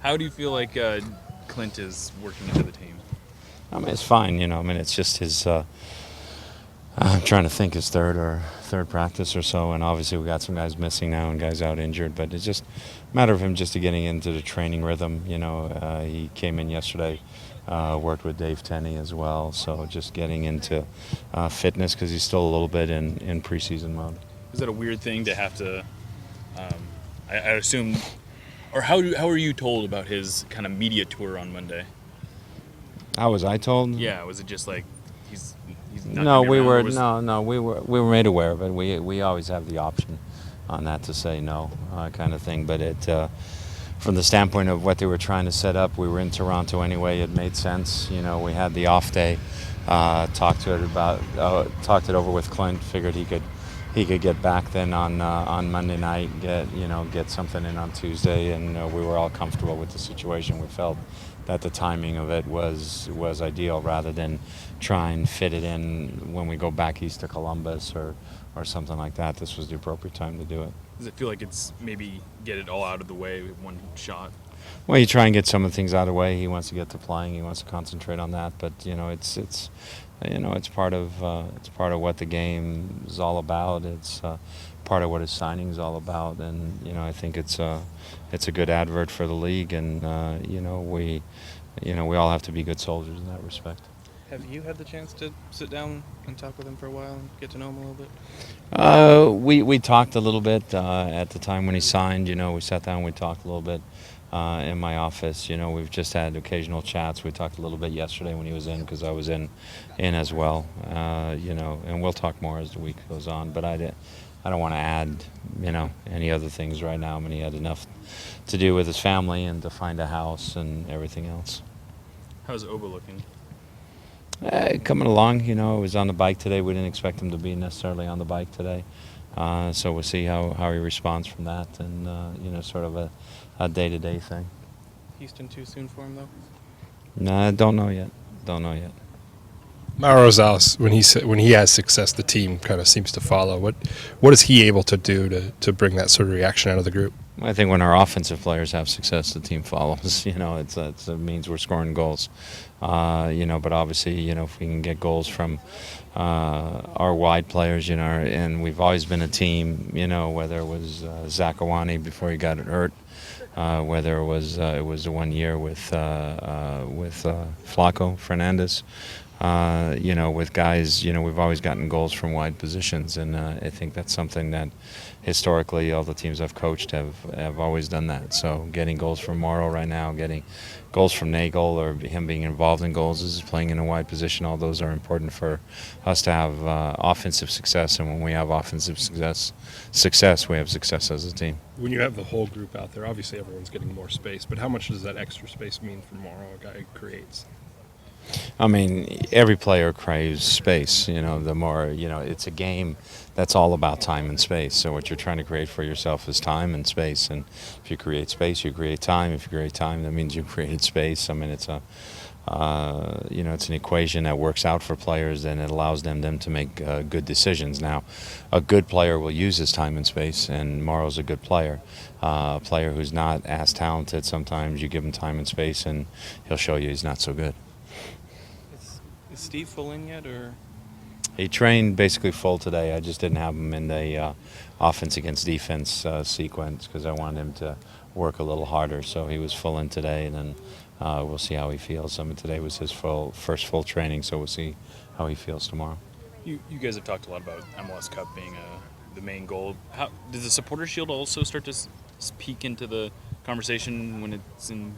How do you feel like Clint is working into the team? I mean, it's fine. I mean, it's just his. I'm trying to think his third practice or so, and obviously we got some guys missing now and guys out injured. But it's just a matter of him just getting into the training rhythm. He came in yesterday, worked with Dave Tenney as well. So just getting into fitness because he's still a little bit in preseason mode. Is that a weird thing to have to? Um, I assume, or how are you told about his kind of media tour on Monday? How was I told? Yeah, was it just like he's not No, gonna be we around, were or was we were made aware of it. We always have the option on that to say no, kind of thing. But from the standpoint of what they were trying to set up, we were in Toronto anyway. It made sense. We had the off day. Talked it over with Clint. Figured he could get back then on Monday night. Get something in on Tuesday, and we were all comfortable with the situation. We felt that the timing of it was ideal rather than try and fit it in when we go back east to Columbus or something like that. This was the appropriate time to do it. Does it feel like it's maybe get it all out of the way with one shot? Well, you try and get some of the things out of the way. He wants to get to playing. He wants to concentrate on that. But it's part of what the game is all about. It's part of what his signing is all about. And I think it's a good advert for the league. And we all have to be good soldiers in that respect. Have you had the chance to sit down and talk with him for a while and get to know him a little bit? We talked a little bit at the time when he signed. We sat down and we talked a little bit in my office. We've just had occasional chats. We talked a little bit yesterday when he was in because I was in as well. And we'll talk more as the week goes on. But I don't want to add any other things right now. I mean, he had enough to do with his family and to find a house and everything else. How's Oba looking? Coming along, he was on the bike today. We didn't expect him to be necessarily on the bike today. So we'll see how he responds from that and, sort of a day-to-day thing. Houston too soon for him, though? Nah, don't know yet. Mauro Rosales, when he has success, the team kind of seems to follow. What is he able to do to bring that sort of reaction out of the group? I think when our offensive players have success, the team follows. It means we're scoring goals. But obviously, if we can get goals from our wide players, and we've always been a team, whether it was Zakawani before he got hurt, whether it was the 1 year with Flaco Fernandez. With guys, we've always gotten goals from wide positions, and I think that's something that historically all the teams I've coached have always done that. So getting goals from Mauro right now, getting goals from Nagel, or him being involved in goals, is playing in a wide position. All those are important for us to have offensive success, and when we have offensive success, we have success as a team. When you have the whole group out there, obviously everyone's getting more space, but how much does that extra space mean for Mauro, a guy who creates? I mean, every player craves space. The more, it's a game that's all about time and space. So what you're trying to create for yourself is time and space. And if you create space, you create time. If you create time, that means you created space. I mean, it's it's an equation that works out for players, and it allows them to make good decisions. Now, a good player will use his time and space, and Mauro's a good player. A player who's not as talented, sometimes you give him time and space, and he'll show you he's not so good. Is Steve full in yet, or? He trained basically full today. I just didn't have him in the offense against defense sequence because I wanted him to work a little harder. So he was full in today, and then we'll see how he feels. I mean, today was his first full training, so we'll see how he feels tomorrow. You guys have talked a lot about MLS Cup being the main goal. How does the Supporter Shield also start to peek into the conversation when it's in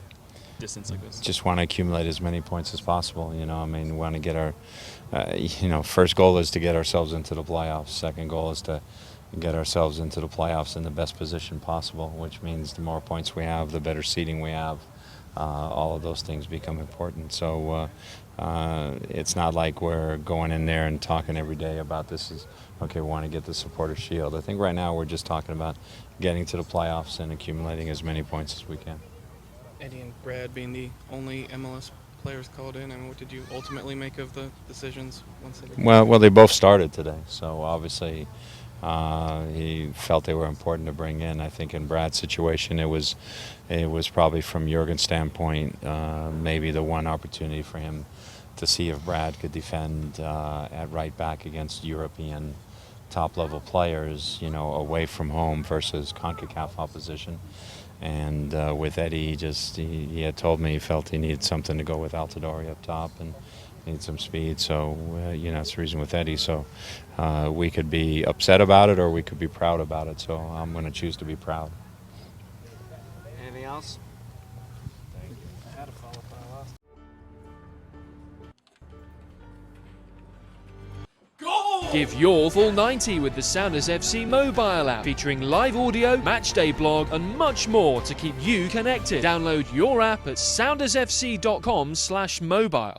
distance like this? Just want to accumulate as many points as possible. We want to get our, first goal is to get ourselves into the playoffs. Second goal is to get ourselves into the playoffs in the best position possible, which means the more points we have, the better seeding we have. All of those things become important. So it's not like we're going in there and talking every day about this is, okay, we want to get the Supporter Shield. I think right now we're just talking about getting to the playoffs and accumulating as many points as we can. Eddie and Brad being the only MLS players called in, and what did you ultimately make of the decisions once they were? Well, they both started today, so obviously He felt they were important to bring in. I think in Brad's situation, it was probably from Jurgen's standpoint maybe the one opportunity for him to see if Brad could defend at right back against European top-level players, you know, away from home versus CONCACAF opposition. And with Eddie, he had told me he felt he needed something to go with Altidore up top and need some speed. So, you know, that's the reason with Eddie. So we could be upset about it or we could be proud about it. So I'm going to choose to be proud. Anything else? Give your full 90 with the Sounders FC mobile app, featuring live audio, matchday blog, and much more to keep you connected. Download your app at soundersfc.com/mobile.